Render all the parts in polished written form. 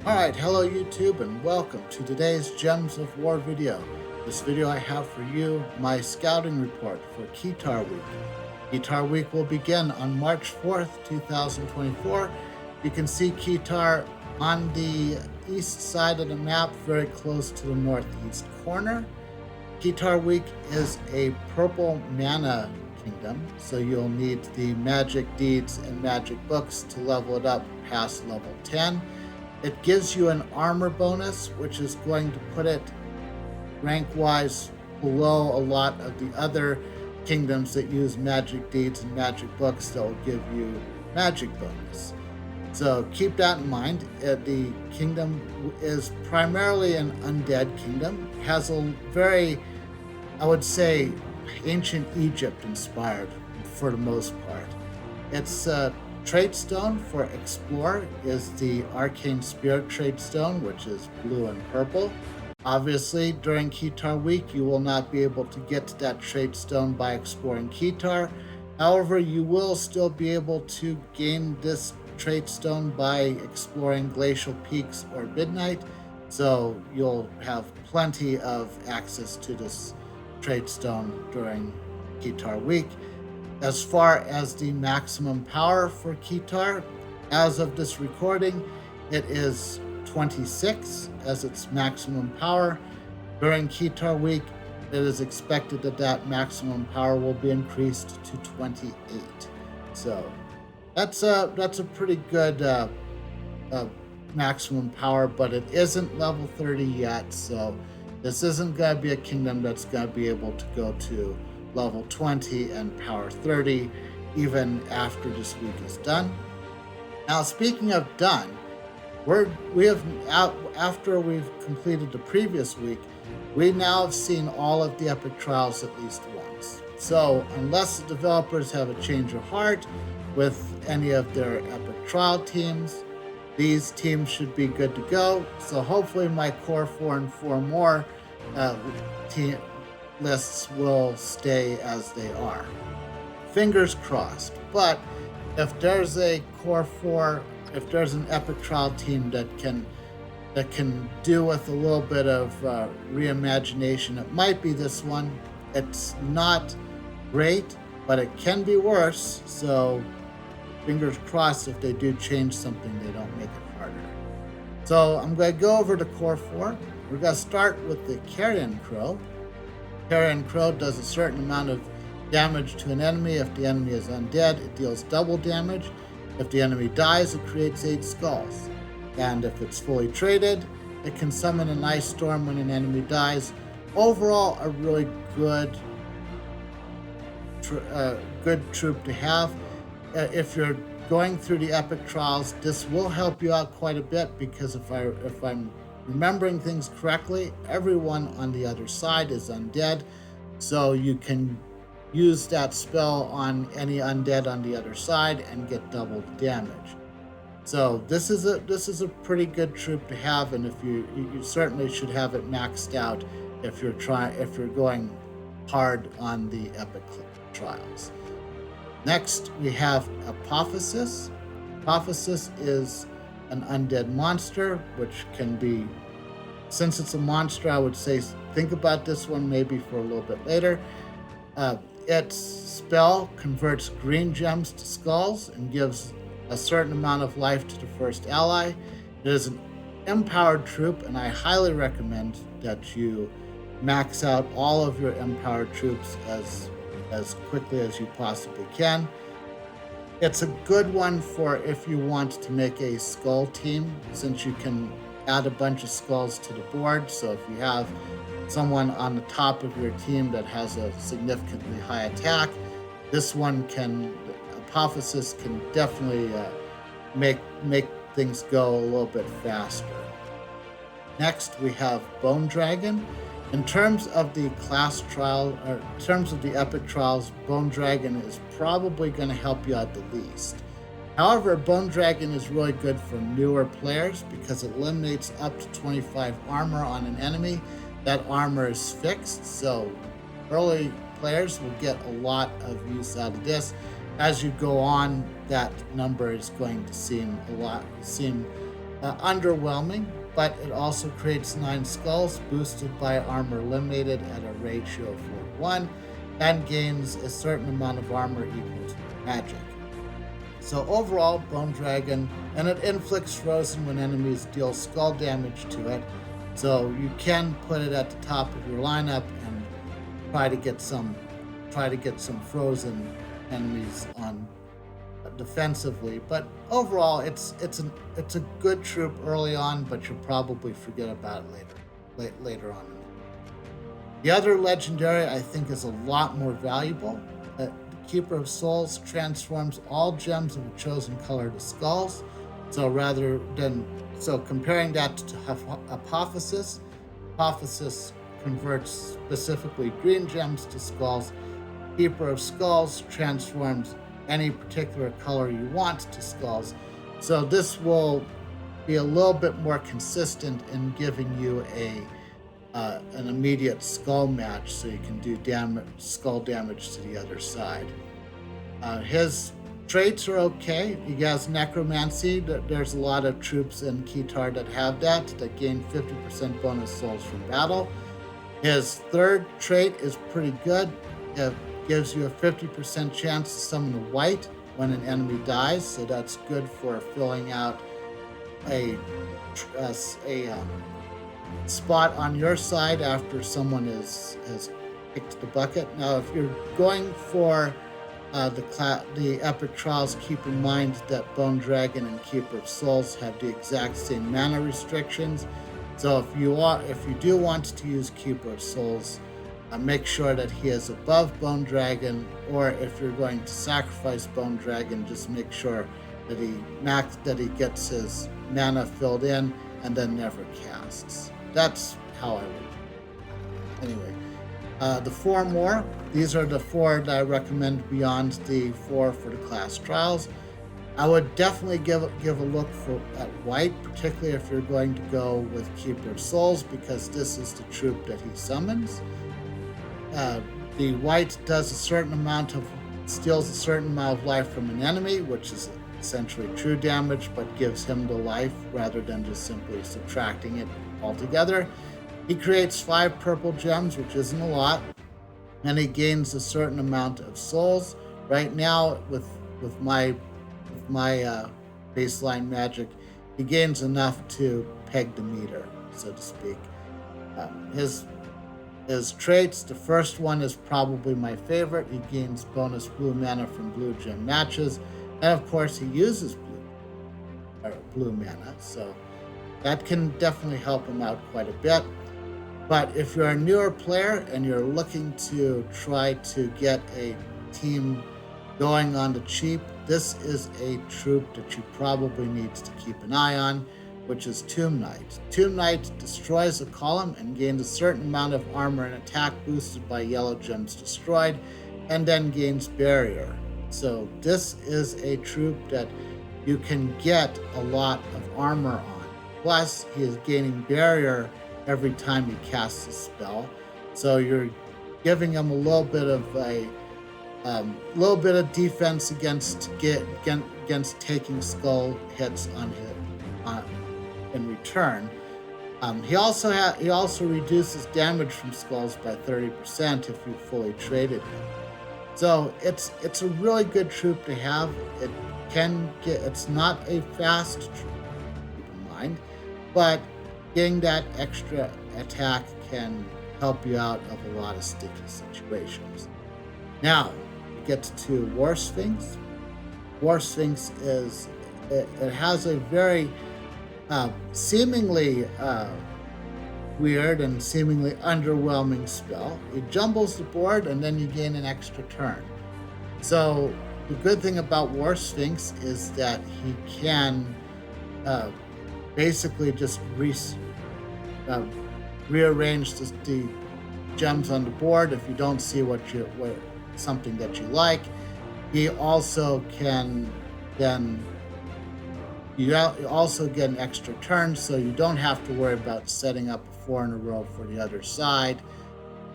Alright, hello YouTube and welcome to today's Gems of War video. This video I have for you my scouting report for Khetar Week. Khetar Week will begin on March 4th, 2024. You can see Khetar on the east side of the map, very close to the northeast corner. Khetar Week is a purple mana kingdom, so you'll need the magic deeds and magic books to level it up past level 10. It gives you an armor bonus, which is going to put it rank-wise below a lot of the other kingdoms that use magic deeds and magic books that will give you magic bonus. So keep that in mind. The kingdom is primarily an undead kingdom. It has a very, I would say, ancient Egypt inspired for the most part. It's trait stone for Explore is the Arcane Spirit trait stone, which is blue and purple. Obviously, during Khetar Week, you will not be able to get to that trait stone by exploring Khetar. However, you will still be able to gain this trait stone by exploring Glacial Peaks or Midnight, so you'll have plenty of access to this trait stone during Khetar Week. As far as the maximum power for Khetar, as of this recording, it is 26 as its maximum power. During Khetar Week, it is expected that that maximum power will be increased to 28. So that's a pretty good maximum power, but it isn't level 30 yet, so this isn't going to be a kingdom that's going to be able to go to level 20 and power 30 even after this week is done. Now, speaking of done, after we've completed the previous week, we now have seen all of the epic trials at least once. So unless the developers have a change of heart with any of their epic trial teams, these teams should be good to go. So hopefully my core 4 and 4 more lists will stay as they are. Fingers crossed. But if there's a core 4, if there's an epic trial team that can do with a little bit of reimagination, it might be this one. It's not great, but it can be worse. So fingers crossed, if they do change something, they don't make it harder. So I'm going to go over to core 4. We're going to start with the Carrion Crow. Carrion Crow does a certain amount of damage to an enemy. If the enemy is undead, it deals double damage. If the enemy dies, it creates 8 skulls. And if it's fully traded, it can summon an ice storm when an enemy dies. Overall, a really good troop to have. If you're going through the epic trials, this will help you out quite a bit, because if I'm remembering things correctly, everyone on the other side is undead, so you can use that spell on any undead on the other side and get double the damage. So this is a pretty good troop to have, and if you certainly should have it maxed out if you're going hard on the epic trials. Next, we have Apophysis. Apophysis is an undead monster, which can be, since it's a monster, I would say think about this one maybe for a little bit later. Its spell converts green gems to skulls and gives a certain amount of life to the first ally. It is an empowered troop, and I highly recommend that you max out all of your empowered troops as quickly as you possibly can. It's a good one for if you want to make a skull team, since you can add a bunch of skulls to the board. So if you have someone on the top of your team that has a significantly high attack, this one Apophysis can definitely make things go a little bit faster. Next, we have Bone Dragon. In terms of the class trial, or in terms of the epic trials, Bone Dragon is probably going to help you out the least. However, Bone Dragon is really good for newer players because it eliminates up to 25 armor on an enemy. That armor is fixed, so early players will get a lot of use out of this. As you go on, that number is going to seem underwhelming, but it also creates 9 skulls, boosted by armor eliminated at a ratio of 4:1, and gains a certain amount of armor equal to magic. So overall, Bone Dragon, and it inflicts frozen when enemies deal skull damage to it. So you can put it at the top of your lineup and try to get some frozen enemies on defensively. But overall, it's a good troop early on, but you'll probably forget about it later on. The other legendary I think is a lot more valuable. The Keeper of Souls transforms all gems of a chosen color to skulls. So comparing that to Apophysis, Apophysis converts specifically green gems to skulls. Keeper of Skulls transforms any particular color you want to skulls. So this will be a little bit more consistent in giving you an immediate skull match, so you can do skull damage to the other side. His traits are okay. He has Necromancy. There's a lot of troops in Khetar that have that gain 50% bonus souls from battle. His third trait is pretty good. It gives you a 50% chance to summon a white when an enemy dies, so that's good for filling out a spot on your side after someone has kicked the bucket. Now, if you're going for the Epic Trials, keep in mind that Bone Dragon and Keeper of Souls have the exact same mana restrictions. So if you do want to use Keeper of Souls, make sure that he is above Bone Dragon, or if you're going to sacrifice Bone Dragon, just make sure that he gets his mana filled in and then never casts. That's how I would. Anyway, the 4 more. These are the 4 that I recommend beyond the 4 for the class trials. I would definitely give a look at white, particularly if you're going to go with Keeper of Souls, because this is the troop that he summons. The white steals a certain amount of life from an enemy, which is essentially true damage, but gives him the life rather than just simply subtracting it altogether. He creates 5 purple gems, which isn't a lot, and he gains a certain amount of souls. Right now, with my baseline magic, he gains enough to peg the meter, so to speak. His traits, the first one is probably my favorite. He gains bonus blue mana from blue gem matches, and of course he uses blue mana, so that can definitely help him out quite a bit. But if you're a newer player and you're looking to try to get a team going on the cheap, this is a troop that you probably need to keep an eye on, which is Tomb Knight. Tomb Knight destroys a column and gains a certain amount of armor and attack boosted by yellow gems destroyed, and then gains barrier. So this is a troop that you can get a lot of armor on. Plus, he is gaining barrier every time he casts a spell. So you're giving him a little bit of defense against taking skull hits in return. He also reduces damage from skulls by 30% if you fully traded him. So it's a really good troop to have. It's not a fast troop, keep in mind, but getting that extra attack can help you out of a lot of sticky situations. Now, we get to War Sphinx. War Sphinx it has a very seemingly weird and seemingly underwhelming spell. It jumbles the board and then you gain an extra turn. So the good thing about War Sphinx is that he can basically just rearrange the gems on the board if you don't see something that you like. He also can then you also get an extra turn, so you don't have to worry about setting up a 4 in a row for the other side.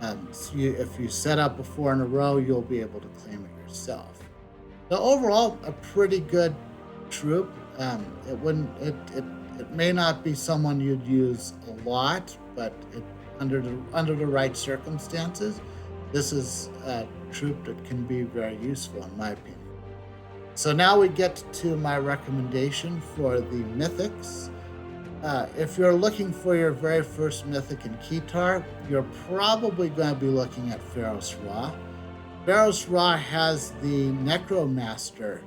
If you set up a 4 in a row, you'll be able to claim it yourself. So overall, a pretty good troop. It may not be someone you'd use a lot, but under the right circumstances, this is a troop that can be very useful in my opinion. So now we get to my recommendation for the mythics. If you're looking for your very first mythic in Khetar, you're probably going to be looking at Pharaoh's Ra. Pharaoh's Ra has the Necromaster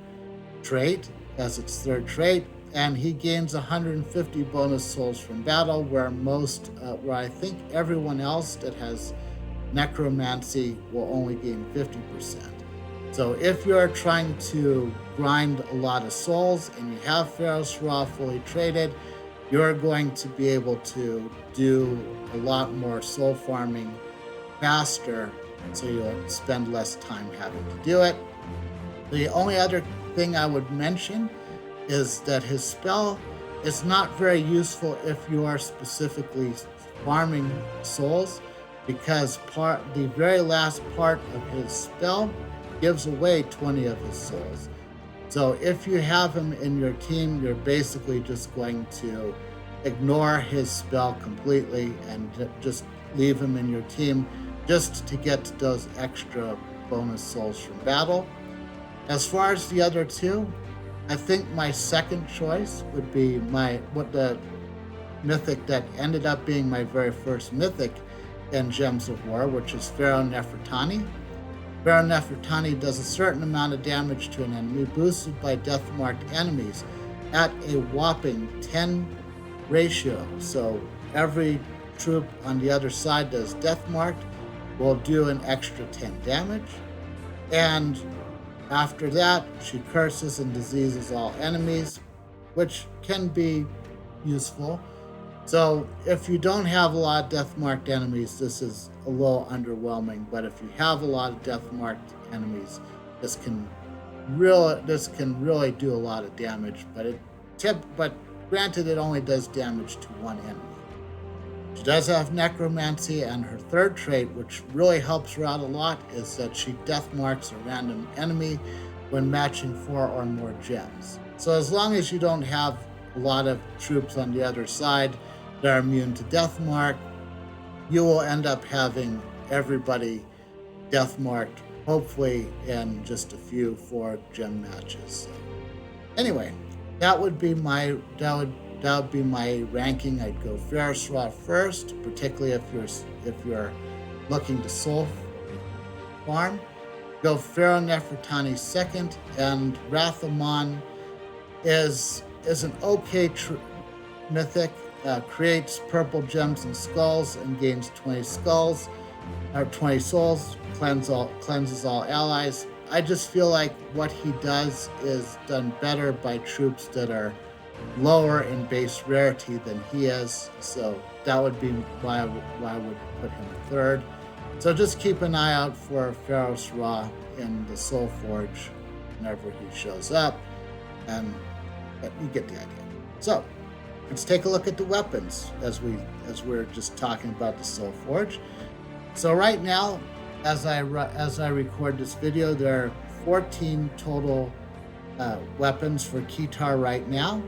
trait as its third trait, and he gains 150 bonus souls from battle, where I think everyone else that has necromancy will only gain 50%. So if you're trying to grind a lot of souls and you have Pharaoh's Ra fully traded, you're going to be able to do a lot more soul farming faster, so you'll spend less time having to do it. The only other thing I would mention is that his spell is not very useful if you are specifically farming souls, because the very last part of his spell gives away 20 of his souls. So if you have him in your team, you're basically just going to ignore his spell completely and just leave him in your team just to get those extra bonus souls from battle. As far as the other two, I think my second choice would be the mythic that ended up being my very first mythic in Gems of War, which is Pharaoh Nefertani. Pharaoh Nefertani does a certain amount of damage to an enemy, boosted by death-marked enemies at a whopping 10 ratio. So every troop on the other side that's death-marked will do an extra 10 damage. And after that, she curses and diseases all enemies, which can be useful. So if you don't have a lot of death-marked enemies, this is a little underwhelming. But if you have a lot of death-marked enemies, this can really do a lot of damage. But granted, it only does damage to one enemy. She does have necromancy, and her third trait, which really helps her out a lot, is that she death marks a random enemy when matching 4 or more gems. So as long as you don't have a lot of troops on the other side that are immune to death mark, you will end up having everybody death marked, hopefully in just a few 4 gem matches. So anyway, that would be my ranking. I'd go Pharaoh's Ra first, particularly if you're looking to soul farm. Go Pharaoh Nefertani second, and Rathamon is an okay mythic. Creates purple gems and skulls and gains 20 souls, cleanses all allies. I just feel like what he does is done better by troops that are lower in base rarity than he is, so that would be why I would put him third. So just keep an eye out for Pharaoh's Ra in the Soul Forge whenever he shows up, and you get the idea. So let's take a look at the weapons as we're just talking about the Soul Forge. So right now, as I record this video, there are 14 total weapons for Khetar right now,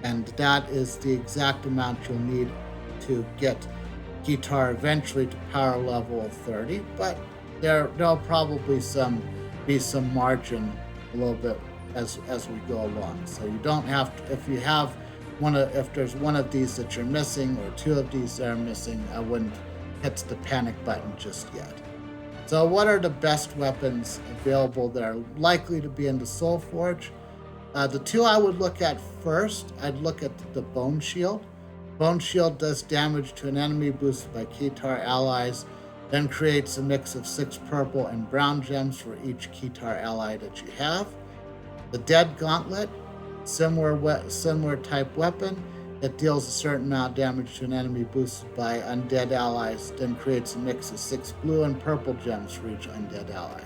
and that is the exact amount you'll need to get Khetar eventually to power level of 30. But there'll probably be some margin a little bit as we go along. So you don't have to, if there's one of these that you're missing or 2 of these that are missing, I wouldn't hit the panic button just yet. So what are the best weapons available that are likely to be in the Soul Forge? The 2 I would look at first, I'd look at the Bone Shield. Bone Shield does damage to an enemy boosted by Khetar allies, then creates a mix of 6 purple and brown gems for each Khetar ally that you have. The Dead Gauntlet, similar type weapon that deals a certain amount of damage to an enemy boosted by undead allies, then creates a mix of 6 blue and purple gems for each undead ally.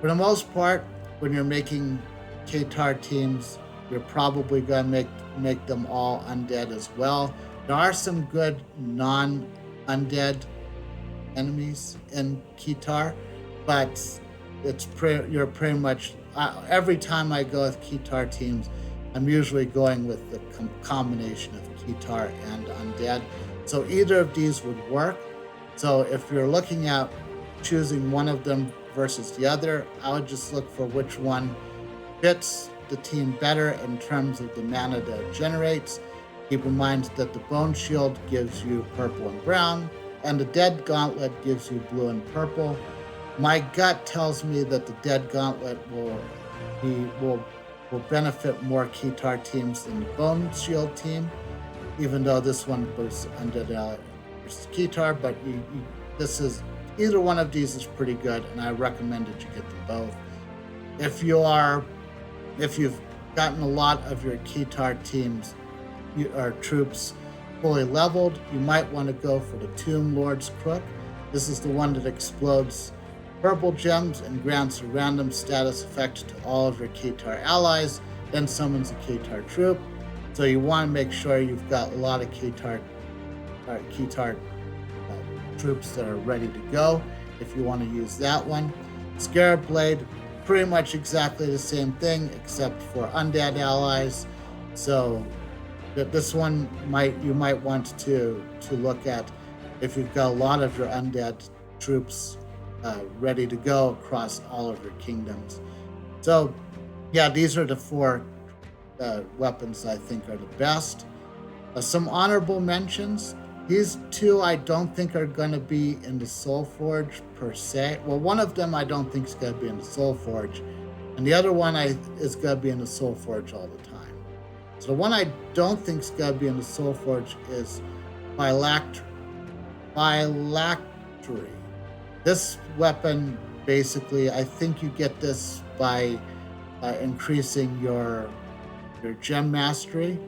For the most part, when you're making Khetar teams, you're probably going to make them all undead as well. There are some good non-undead enemies in Khetar, but you're pretty much every time I go with Khetar teams, I'm usually going with the combination of Khetar and Undead. So either of these would work. So if you're looking at choosing one of them versus the other, I would just look for which one fits the team better in terms of the mana that it generates. Keep in mind that the Bone Shield gives you purple and brown, and the Dead Gauntlet gives you blue and purple. My gut tells me that the Dead Gauntlet will benefit more Khetar teams than the Bone Shield team, even though this one was under the versus Khetar. But this is either one of these is pretty good, and I recommend that you get them both. If you've gotten a lot of your Khetar teams or troops fully leveled, you might want to go for the Tomb Lord's Crook. This is the one that explodes purple gems and grants a random status effect to all of your Khetar allies, then summons a Khetar troop. So you want to make sure you've got a lot of Khetar troops that are ready to go if you want to use that one. Scarab Blade, pretty much exactly the same thing except for undead allies. So this one you might want to look at if you've got a lot of your undead troops ready to go across all of your kingdoms. So yeah, these are the four weapons I think are the best. Some honorable mentions. These two I don't think are going to be in the Soul Forge per se. Well, one of them I don't think is going to be in the Soul Forge, and the other one is going to be in the Soul Forge all the time. So the one I don't think is going to be in the Soul Forge is Phylactery. This weapon, basically, I think you get this by increasing your gem mastery.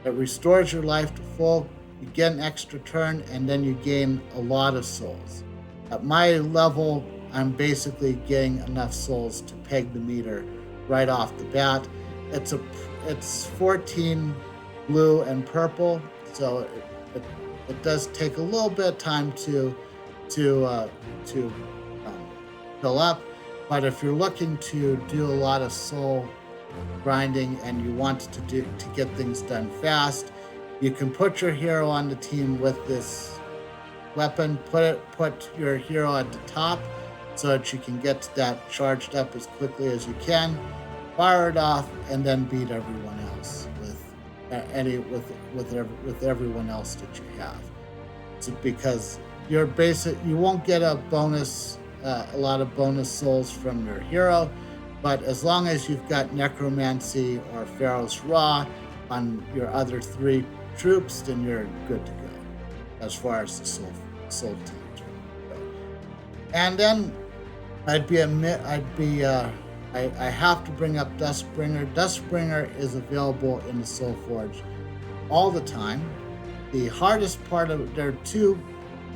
It restores your life to full. You get an extra turn, and then you gain a lot of souls. At my level, I'm basically getting enough souls to peg the meter right off the bat. It's 14 blue and purple, so it does take a little bit of time to fill up. But if you're looking to do a lot of soul grinding and you want to get things done fast, you can put your hero on the team with this weapon. Put your hero at the top so that you can get that charged up as quickly as you can. Fire it off, and then beat everyone else with everyone else that you have. So because you won't get a lot of bonus souls from your hero, but as long as you've got Necromancy or Pharaoh's Raw on your other three troops, then you're good to go as far as the soul teams go. And then I have to bring up Dustbringer. Dustbringer is available in the Soul Forge all the time. The hardest part there are two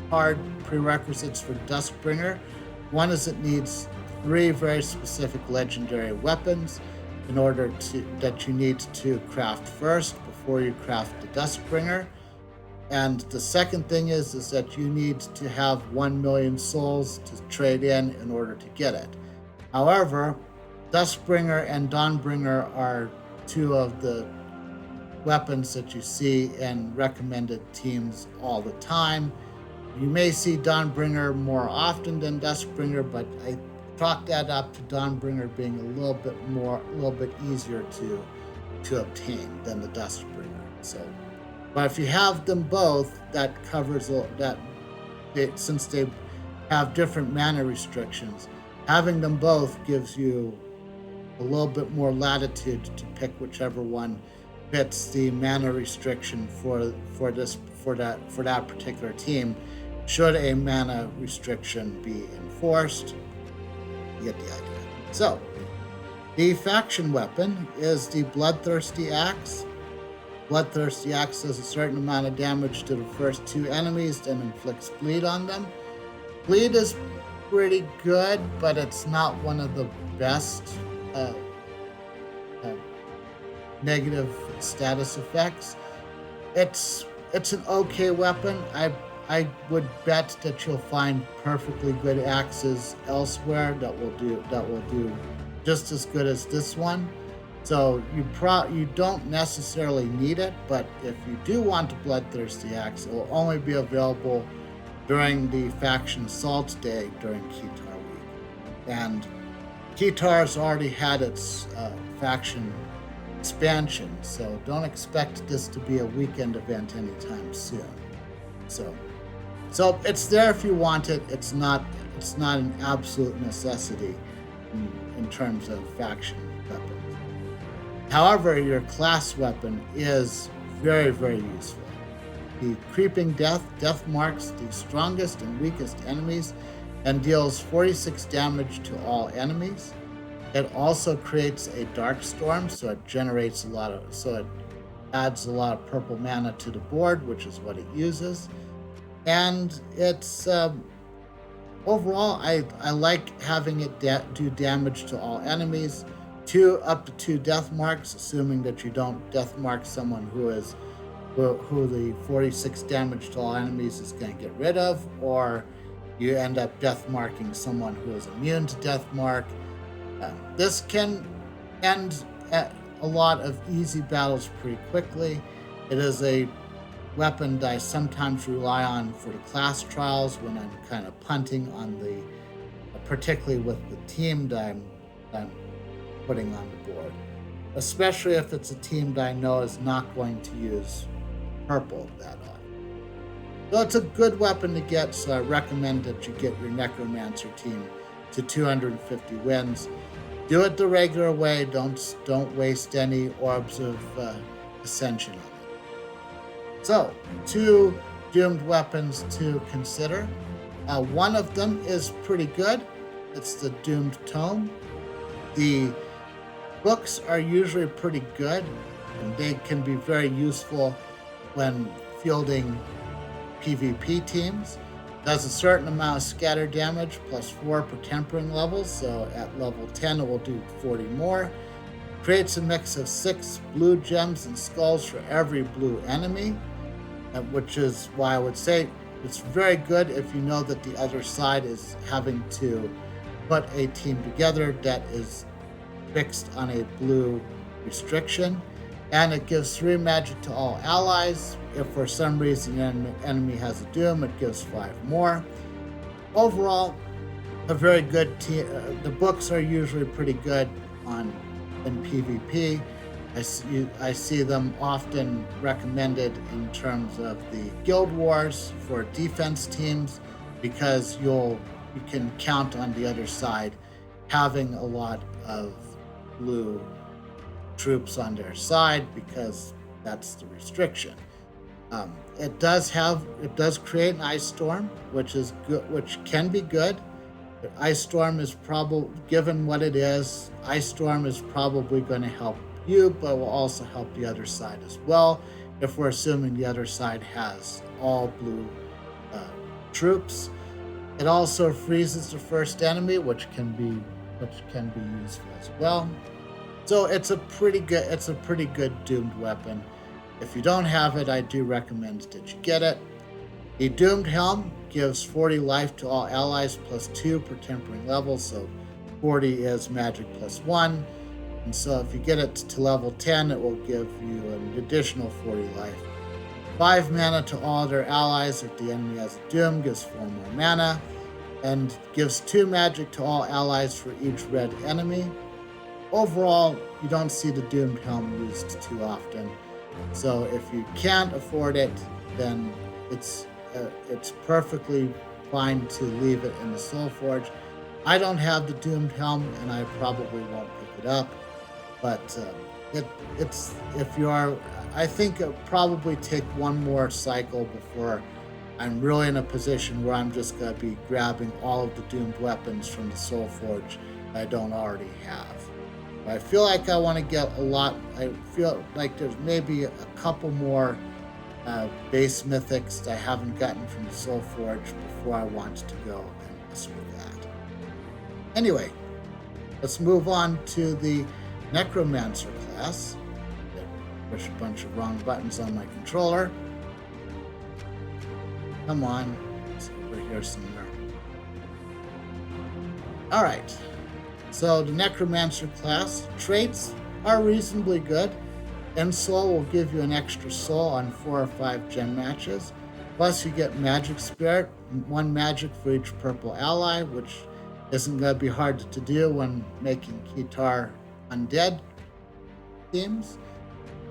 hard prerequisites for Dustbringer. One is it needs 3 very specific legendary weapons that you need to craft first before you craft the Dustbringer. And the second thing is that you need to have 1 million souls to trade in order to get it. However, Dustbringer and Dawnbringer are two of the weapons that you see in recommended teams all the time. You may see Dawnbringer more often than Dustbringer, but I chalk that up to Dawnbringer being a little bit easier to obtain than the Dustbringer. So, but if you have them both, that covers that. Since they have different mana restrictions, having them both gives you a little bit more latitude to pick whichever one fits the mana restriction for that particular team. Should a mana restriction be enforced, you get the idea. So, the faction weapon is the Bloodthirsty Axe. Bloodthirsty Axe does a certain amount of damage to the first 2 enemies, then inflicts bleed on them. Bleed is pretty good, but it's not one of the best negative status effects. It's an okay weapon. I would bet that you'll find perfectly good axes elsewhere that will do just as good as this one. So you don't necessarily need it, but if you do want a Bloodthirsty Axe, it will only be available during the Faction Assault Day during Khetar Week. And Khetar's already had its faction expansion, so don't expect this to be a weekend event anytime soon. So it's there if you want it. It's not an absolute necessity in terms of faction weapons. However, your class weapon is very, very useful. The Creeping Death marks the strongest and weakest enemies and deals 46 damage to all enemies. It also creates a Dark Storm, so it adds a lot of purple mana to the board, which is what it uses. And it's overall, I like having it do damage to all enemies. Up to 2 death marks, assuming that you don't death mark someone who the 46 damage to all enemies is going to get rid of, or you end up death marking someone who is immune to death mark. This can end a lot of easy battles pretty quickly. It is a weapon that I sometimes rely on for the class trials when I'm kind of punting on particularly with the team that I'm putting on the board, especially if it's a team that I know is not going to use purple that often. So it's a good weapon to get, so I recommend that you get your Necromancer team to 250 wins. Do it the regular way. Don't waste any orbs of ascension on it. So, 2 doomed weapons to consider. One of them is pretty good. It's the Doomed Tome. The books are usually pretty good, and they can be very useful when fielding PvP teams. Does a certain amount of scatter damage plus 4 per tempering level, so at level 10 it will do 40 more. Creates a mix of 6 blue gems and skulls for every blue enemy, which is why I would say it's very good if you know that the other side is having to put a team together that is fixed on a blue restriction. And it gives 3 magic to all allies. If for some reason an enemy has a doom, it gives 5 more. Overall, a very good team. The books are usually pretty good in PvP. I see them often recommended in terms of the Guild Wars for defense teams, because you can count on the other side having a lot of blue troops on their side, because that's the restriction. It does create an ice storm, which is good, which can be good. The ice storm is probably, given what it is, ice storm is probably going to help you, but will also help the other side as well, if we're assuming the other side has all blue troops. It also freezes the first enemy, which can be useful as well. So it's a pretty good doomed weapon. If you don't have it, I do recommend that you get it. The Doomed Helm gives 40 life to all allies plus 2 per tempering level, so 40 is magic plus 1. And so if you get it to level 10, it will give you an additional 40 life. 5 mana to all their allies. If the enemy has a doom, gives 4 more mana. And gives 2 magic to all allies for each red enemy. Overall, you don't see the Doomed Helm used too often. So if you can't afford it, then it's perfectly fine to leave it in the Soul Forge. I don't have the Doomed Helm, and I probably won't pick it up. But I think it'll probably take one more cycle before I'm really in a position where I'm just going to be grabbing all of the doomed weapons from the Soul Forge I don't already have. But I feel like I want to get a lot. I feel like there's maybe a couple more base mythics that I haven't gotten from the Soul Forge before I want to go and mess with that. Anyway, let's move on to the Necromancer class. Push a bunch of wrong buttons on my controller. Come on, it's over here somewhere. Alright, so the Necromancer class traits are reasonably good. And soul will give you an extra soul on 4 or 5 gem matches. Plus, you get magic spirit, 1 magic for each purple ally, which isn't going to be hard to do when making Khetar undead teams.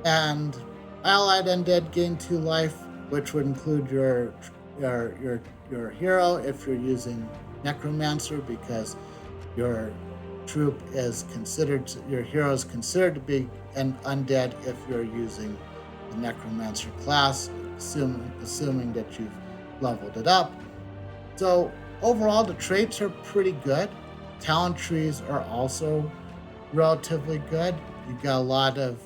And allied undead gain 2 life, which would include your hero if you're using necromancer, because your your hero is considered to be an undead if you're using the necromancer class, assuming that you've leveled it up. So overall, the traits are pretty good. Talent trees are also relatively good. You got a lot of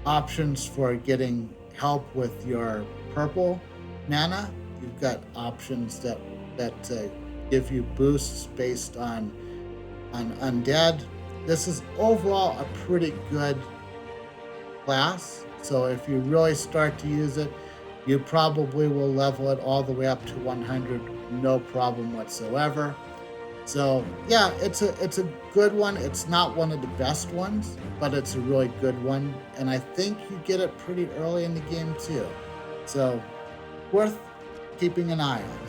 options for getting help with your purple mana. You've got options that give you boosts based on undead. This is overall a pretty good class. So if you really start to use it, you probably will level it all the way up to 100, no problem whatsoever. So yeah, it's a good one. It's not one of the best ones, but it's a really good one, and I think you get it pretty early in the game too. So worth keeping an eye on.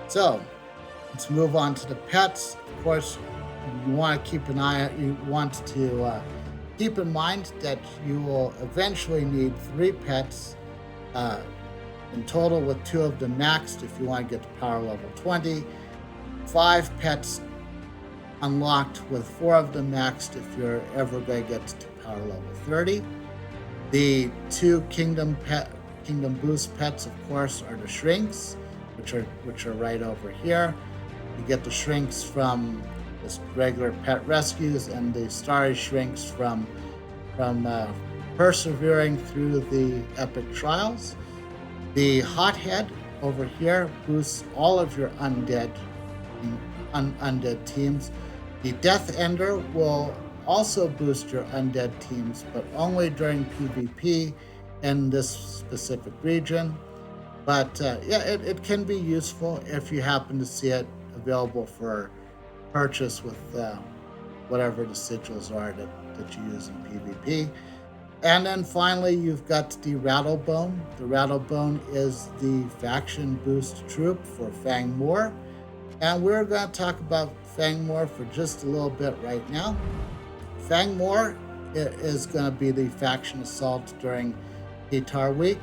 So let's move on to the pets. Of course, you want to keep an eye. You want to keep in mind that you will eventually need 3 pets in total, with 2 of them maxed if you want to get to power level 20. 5 pets unlocked with 4 of them maxed if you're ever going to get to power level 30. The 2 kingdom boost pets, of course, are the shrinks, which are right over here. You get the shrinks from just regular pet rescues, and the starry shrinks from persevering through the epic trials. The hothead over here boosts all of your undead teams. The Death Ender will also boost your undead teams, but only during PvP in this specific region. But yeah, it can be useful if you happen to see it available for purchase with whatever the sigils are that you use in PvP. And then finally, you've got the Rattlebone. The Rattlebone is the faction boost troop for Fangmoor. And we're going to talk about Fangmoor for just a little bit right now. Fangmoor is going to be the faction assault during Khetar week.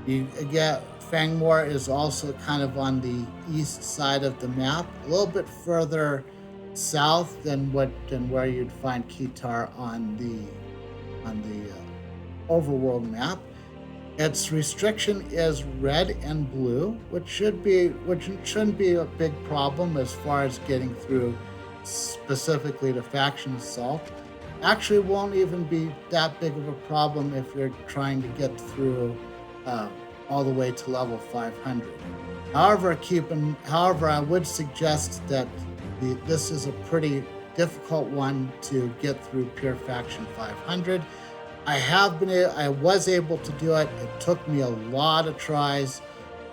Fangmoor is also kind of on the east side of the map, a little bit further south than where you'd find Khetar on the overworld map. Its restriction is red and blue, which shouldn't be a big problem as far as getting through specifically the faction assault. Actually, won't even be that big of a problem if you're trying to get through all the way to level 500. However, I would suggest that this is a pretty difficult one to get through pure faction 500. I was able to do it. It took me a lot of tries,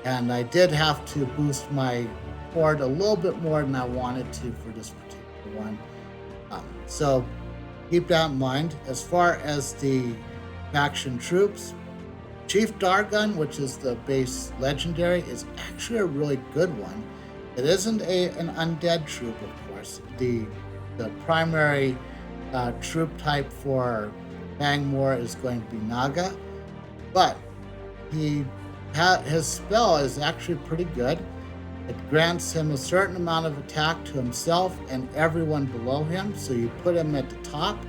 and I did have to boost my horde a little bit more than I wanted to for this particular one. So keep that in mind. As far as the faction troops, Chief Dargun, which is the base legendary, is actually a really good one. It isn't an undead troop, of course. The primary troop type for Fangmoor is going to be Naga, but his spell is actually pretty good. It grants him a certain amount of attack to himself and everyone below him, so you put him at the top,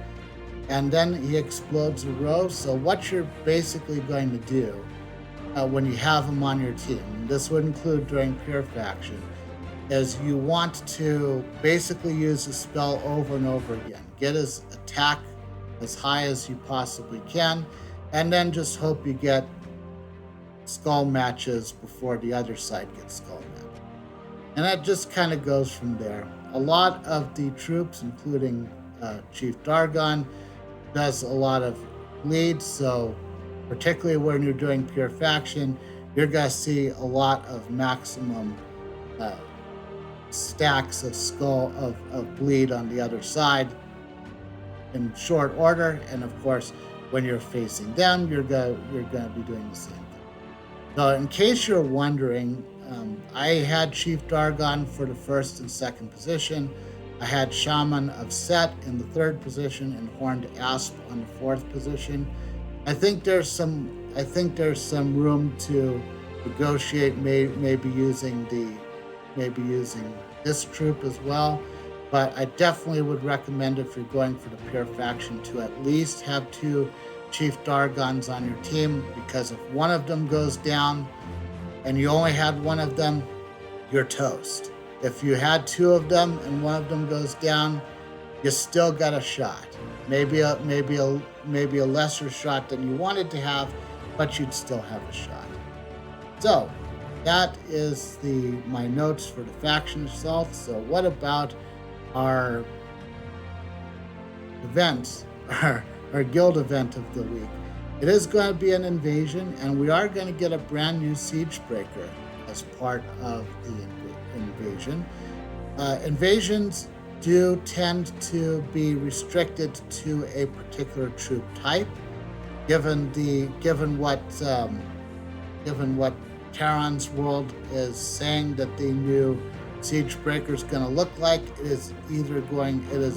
and then he explodes a row. So what you're basically going to do when you have him on your team, and this would include during Pure Faction, is you want to basically use the spell over and over again. Get his attack as high as you possibly can, and then just hope you get skull matches before the other side gets skull matches. And that just kind of goes from there. A lot of the troops, including Chief Dargon, does a lot of bleed, so particularly when you're doing Pure Faction, you're going to see a lot of maximum stacks of skull of bleed on the other side. in short order. And of course, when you're facing them, you're going to be doing the same thing. So, in case you're wondering, I had Chief Dargon for the first and second position. I had Shaman of Set in the third position and Horned Asp on the fourth position. I think there's some room to negotiate, maybe using this troop as well. But I definitely would recommend, if you're going for the pure faction, to at least have 2 Chief Dargons on your team, because if one of them goes down and you only had one of them, you're toast. If you had 2 of them and one of them goes down, you still got a shot. Maybe a lesser shot than you wanted to have, but you'd still have a shot. So that is my notes for the faction assault. So what about our events, our guild event of the week? It is going to be an invasion, and we are going to get a brand new siege breaker as part of the invasion. Invasions do tend to be restricted to a particular troop type, given what Terran's world is saying that the new siege breaker is going to look like. It is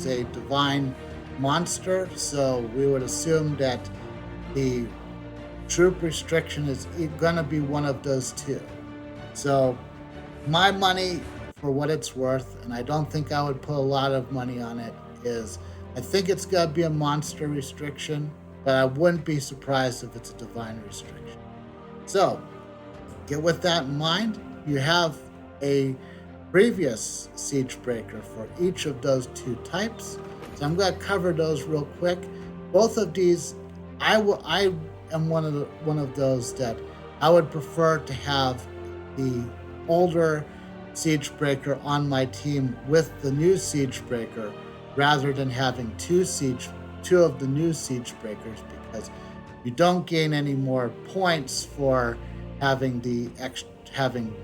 a divine monster, so we would assume that the troop restriction is going to be one of those 2. So my money, for what it's worth, and I don't think I would put a lot of money on it, is I think it's going to be a monster restriction, but I wouldn't be surprised if it's a divine restriction. So get with that in mind. You have a previous siege breaker for each of those 2 types. So I'm going to cover those real quick. Both of these, I am one of those that I would prefer to have the older siege breaker on my team with the new siege breaker, rather than having 2 of the new siege breakers, because you don't gain any more points for having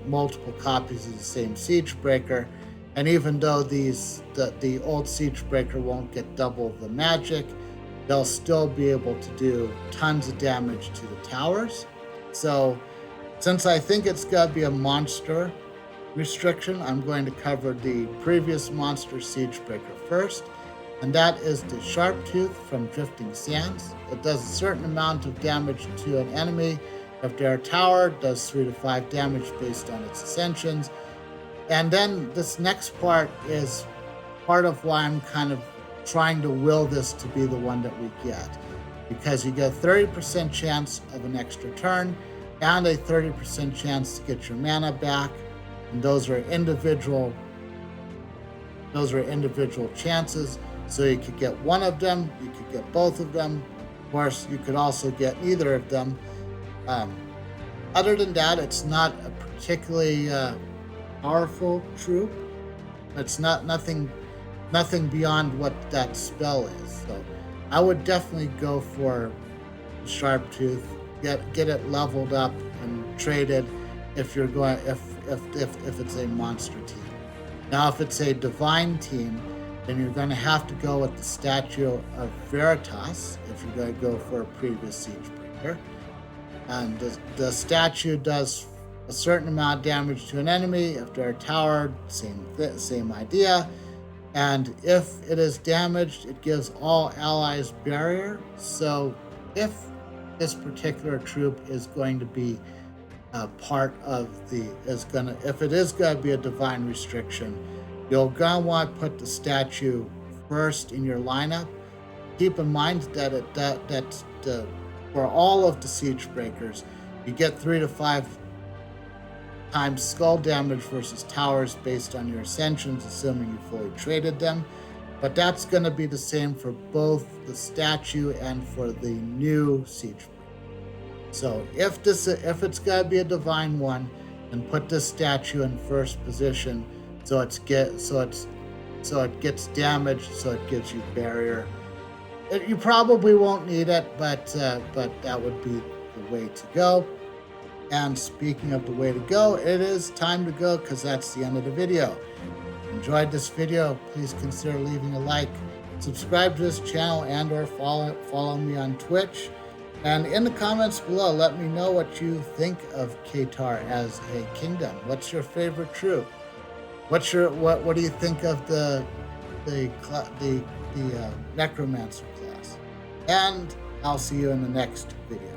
multiple copies of the same siege breaker. And even though the old siege breaker won't get double the magic, they'll still be able to do tons of damage to the towers. So since I think it's going to be a monster restriction, I'm going to cover the previous monster siege breaker first, and that is the Sharptooth from Drifting Sands. It does a certain amount of damage to an enemy if they're a tower. It does 3 to 5 damage based on its ascensions. And then this next part is part of why I'm kind of trying to will this to be the one that we get, because you get 30% chance of an extra turn and a 30% chance to get your mana back. And those are individual chances. So you could get one of them, you could get both of them. Of course, you could also get neither of them. Other than that, it's not a particularly powerful troop. It's nothing beyond what that spell is. So I would definitely go for Sharptooth, get it leveled up and traded if you're going if it's a monster team. Now, if it's a divine team, then you're going to have to go with the Statue of Veritas if you're going to go for a previous siege breaker. And the statue does a certain amount of damage to an enemy. If they're a tower, same idea. And if it is damaged, it gives all allies barrier. So if this particular troop is going to be if it is going to be a divine restriction, you're going to want to put the statue first in your lineup. Keep in mind that for all of the siege breakers, you get 3 to 5 times skull damage versus towers based on your ascensions, assuming you fully traded them. But that's going to be the same for both the statue and for the new siege breaker. So if it's going to be a divine one, then put this statue in first position so it gets damaged, so it gives you barrier. You probably won't need it, but that would be the way to go. And speaking of the way to go, it is time to go, because that's the end of the video. If you enjoyed this video, please consider leaving a like Subscribe to this channel and or follow me on Twitch. And in the comments below, let me know what you think of Khetar as a kingdom. What's your favorite troop? What do you think of the necromancer class? And I'll see you in the next video.